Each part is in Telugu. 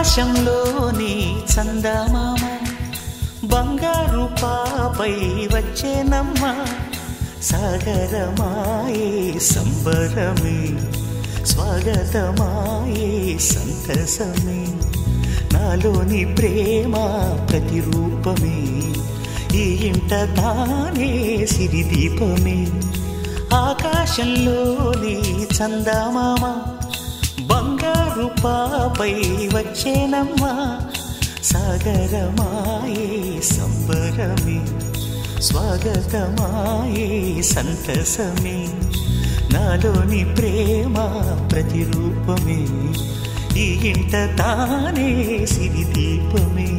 ఆకాశంలోని చందమామ బంగారు పాపై వచ్చేనమ్మ సాగరమాయే సంబరమే స్వాగతమాయే సంతసమే నాలోని ప్రేమ ప్రతిరూపమే ఈ ఇంట తానే సిరిదీపమే ఆకాశంలోని చందమామ బంగారు పాపై వచ్చేనమ్మ సాగరమాయే సంబరమే స్వాగతమాయే సంతసమే నాలోని ప్రేమ ప్రతిరూపమే ఈ ఇంట తానే సిరిదీపమే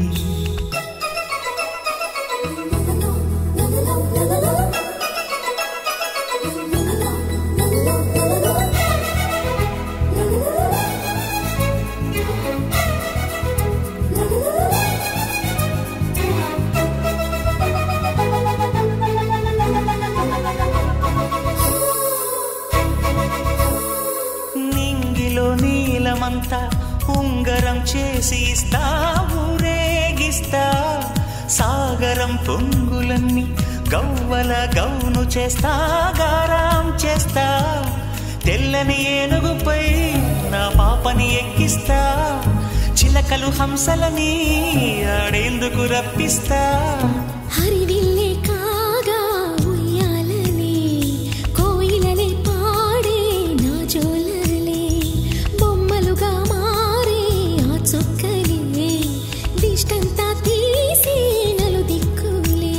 నీలమంతా ఉంగరం చేసి ఇస్తా ఊరేగిస్తా సాగరం పొంగులన్నీ గవ్వల గౌను చేస్తా గారాం చేస్తా తెల్లని ఏనుగుపై నా పాపని ఎక్కిస్తా చిలకలు హంసలని ఆడేందుకు రప్పిస్తా హరివిల్లే కాగా ఉయ్యాలనే కోయిలనే పాడే నా జోలలే బొమ్మలుగా మారే ఆ చొక్కలే దిష్టంతా తీసి నలు దిక్కులే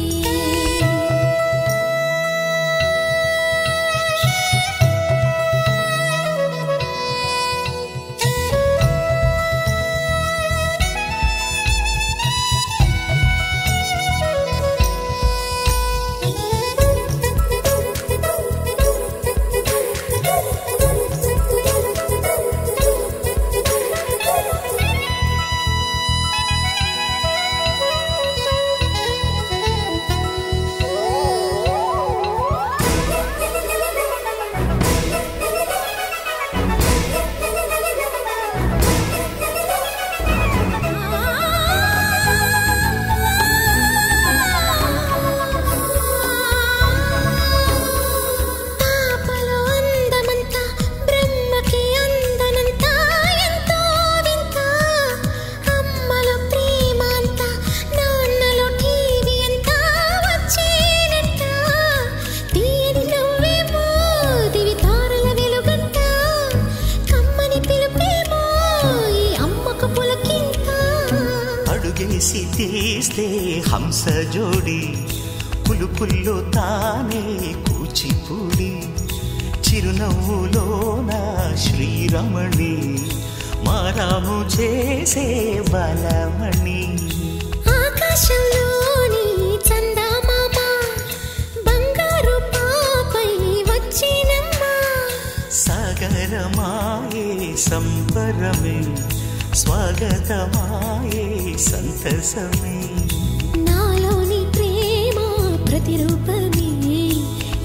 అడుగేసి తీస్తే హంస జోడి పులుపుల్లో తానే కూచిపూడి చిరునవ్వులోన శ్రీరమణి మారాము చేసే బలమణి ఆకాశంలోని చందమామ బంగారు పాపై వచ్చినమ్మ సాగరమాయే సంబరమే స్వాగతమాయే సంతసమే నాలోని ప్రేమ ప్రతిరూపమే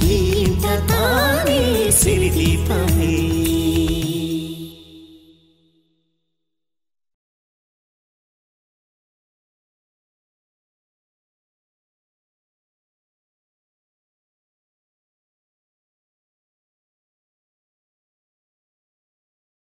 ఈ ఇంట తానే సిరిదీపమే